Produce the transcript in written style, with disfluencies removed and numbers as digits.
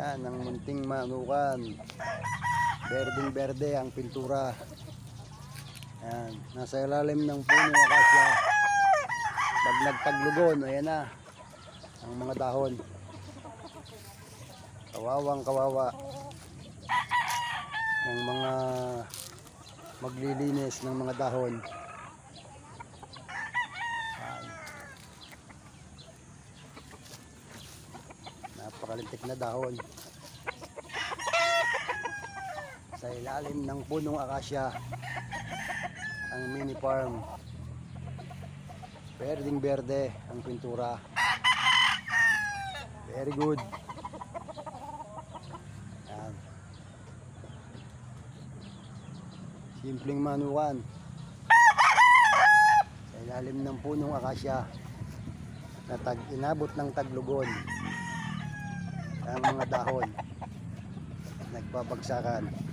Yan, ang munting manukan. Berdeng berde ang pintura. Yan, nasa ilalim ng puno akasya. Pag nagtaglugon, ayan na ang mga dahon. Kawawang kawawa ng mga maglilinis ng mga dahon. Yan. Napakalintik na dahon. Sa ilalim ng punong akasya ang mini farm. Berdeng berde ang pintura. Very good. Yan. Simpleng manukan. Sa ilalim ng punong akasya na inabot ng taglugon ang mga dahon nagpapagsakan.